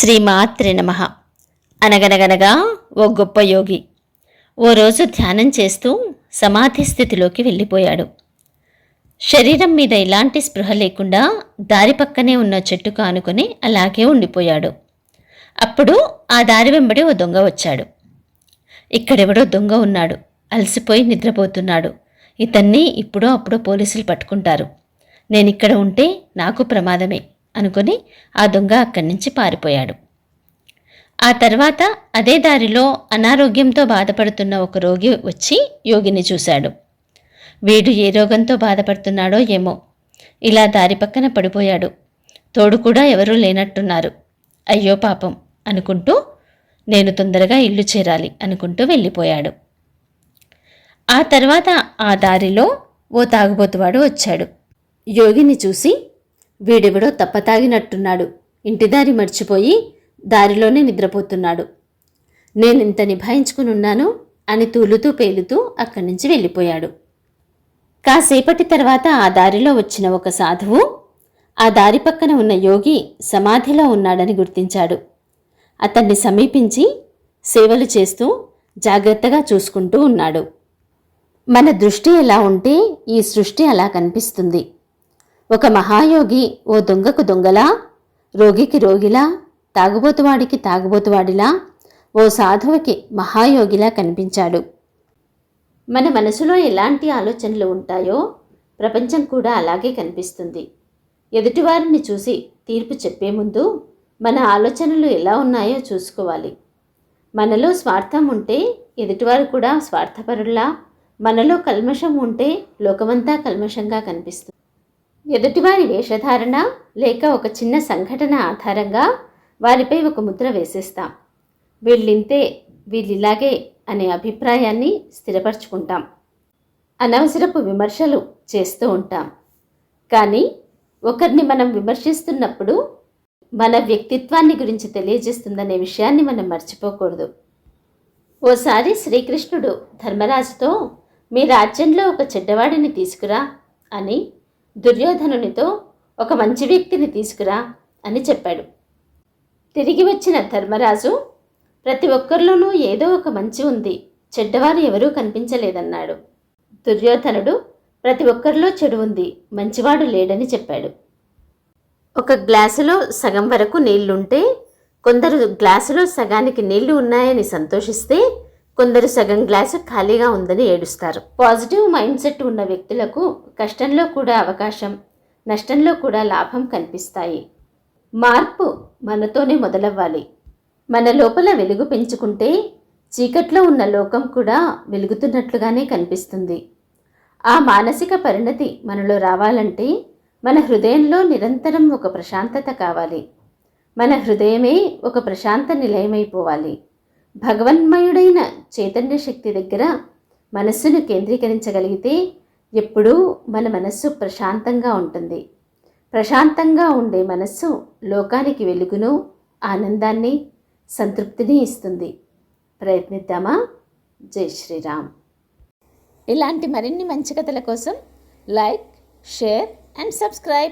శ్రీమాత్రే నమః. అనగనగనగా ఓ గొప్ప యోగి ఓ రోజు ధ్యానం చేస్తూ సమాధి స్థితిలోకి వెళ్ళిపోయాడు. శరీరం మీద ఎలాంటి స్పృహ లేకుండా దారి పక్కనే ఉన్న చెట్టుకు ఆనుకొని అలాగే ఉండిపోయాడు. అప్పుడు ఆ దారి వెంబడి ఓ దొంగ వచ్చాడు. ఇక్కడెవడో దొంగ ఉన్నాడు, అలసిపోయి నిద్రపోతున్నాడు, ఇతన్ని ఇప్పుడో అప్పుడో పోలీసులు పట్టుకుంటారు, నేనిక్కడ ఉంటే నాకు ప్రమాదమే అనుకుని ఆ దొంగ అక్కడి నుంచి పారిపోయాడు. ఆ తర్వాత అదే దారిలో అనారోగ్యంతో బాధపడుతున్న ఒక రోగి వచ్చి యోగిని చూశాడు. వీడు ఏ రోగంతో బాధపడుతున్నాడో ఏమో, ఇలా దారి పక్కన పడిపోయాడు, తోడు కూడా ఎవరూ లేనట్టున్నారు, అయ్యో పాపం అనుకుంటూ నేను తొందరగా ఇల్లు చేరాలి అనుకుంటూ వెళ్ళిపోయాడు. ఆ తర్వాత ఆ దారిలో ఓ తాగుబోతువాడు వచ్చాడు. యోగిని చూసి వీడెవడో తప్పతాగినట్టున్నాడు, ఇంటిదారి మర్చిపోయి దారిలోనే నిద్రపోతున్నాడు, నేనింత నిభాయించుకునున్నాను అని తూలుతూ పేలుతూ అక్కడి నుంచి వెళ్ళిపోయాడు. కాసేపటి తర్వాత ఆ దారిలో వచ్చిన ఒక సాధువు ఆ దారి పక్కన ఉన్న యోగి సమాధిలో ఉన్నాడని గుర్తించాడు. అతన్ని సమీపించి సేవలు చేస్తూ జాగ్రత్తగా చూసుకుంటూ ఉన్నాడు. మన దృష్టి ఎలా ఉంటే ఈ సృష్టి అలా కనిపిస్తుంది. ఒక మహాయోగి ఓ దొంగకు దొంగలా, రోగికి రోగిలా, తాగుబోతువాడికి తాగుబోతువాడిలా, ఓ సాధువుకి మహాయోగిలా కనిపించాడు. మన మనసులో ఎలాంటి ఆలోచనలు ఉంటాయో ప్రపంచం కూడా అలాగే కనిపిస్తుంది. ఎదుటివారిని చూసి తీర్పు చెప్పే ముందు మన ఆలోచనలు ఎలా ఉన్నాయో చూసుకోవాలి. మనలో స్వార్థం ఉంటే ఎదుటివారు కూడా స్వార్థపరుల్లా, మనలో కల్మషం ఉంటే లోకమంతా కల్మషంగా కనిపిస్తుంది. ఎదుటివారి వేషధారణ లేక ఒక చిన్న సంఘటన ఆధారంగా వారిపై ఒక ముద్ర వేసేస్తాం. వీళ్ళింతే, వీళ్ళిలాగే అనే అభిప్రాయాన్ని స్థిరపరచుకుంటాం. అనవసరపు విమర్శలు చేస్తూ ఉంటాం. కానీ ఒకరిని మనం విమర్శిస్తున్నప్పుడు మన వ్యక్తిత్వాన్ని గురించి తెలియజేస్తుందనే విషయాన్ని మనం మర్చిపోకూడదు. ఓసారి శ్రీకృష్ణుడు ధర్మరాజుతో మీ రాజ్యంలో ఒక చెడ్డవాడిని తీసుకురా అని, దుర్యోధనునితో ఒక మంచి వ్యక్తిని తీసుకురా అని చెప్పాడు. తిరిగి వచ్చిన ధర్మరాజు ప్రతి ఒక్కరిలోనూ ఏదో ఒక మంచి ఉంది, చెడ్డవారు ఎవరూ కనిపించలేదన్నాడు. దుర్యోధనుడు ప్రతి ఒక్కరిలో చెడు ఉంది, మంచివాడు లేడని చెప్పాడు. ఒక గ్లాసులో సగం వరకు నీళ్లుంటే కొందరు గ్లాసులో సగానికి నీళ్లు ఉన్నాయని సంతోషిస్తే, కొందరు సగం గ్లాసు ఖాళీగా ఉందని ఏడుస్తారు. పాజిటివ్ మైండ్ సెట్ ఉన్న వ్యక్తులకు కష్టంలో కూడా అవకాశం, నష్టంలో కూడా లాభం కనిపిస్తాయి. మార్పు మనతోనే మొదలవ్వాలి. మన లోపల వెలుగు పెంచుకుంటే చీకట్లో ఉన్న లోకం కూడా వెలుగుతున్నట్లుగానే కనిపిస్తుంది. ఆ మానసిక పరిణతి మనలో రావాలంటే మన హృదయంలో నిరంతరం ఒక ప్రశాంతత కావాలి. మన హృదయమే ఒక ప్రశాంత నిలయమైపోవాలి. భగవన్మయుడైన చైతన్య శక్తి దగ్గర మనస్సును కేంద్రీకరించగలిగితే ఎప్పుడూ మన మనస్సు ప్రశాంతంగా ఉంటుంది. ప్రశాంతంగా ఉండే మనస్సు లోకానికి వెలుగును, ఆనందాన్ని, సంతృప్తిని ఇస్తుంది. ప్రయత్నిద్దామా? జై శ్రీరామ్. ఇలాంటి మరిన్ని మంచి కథల కోసం లైక్, షేర్ అండ్ సబ్స్క్రైబ్.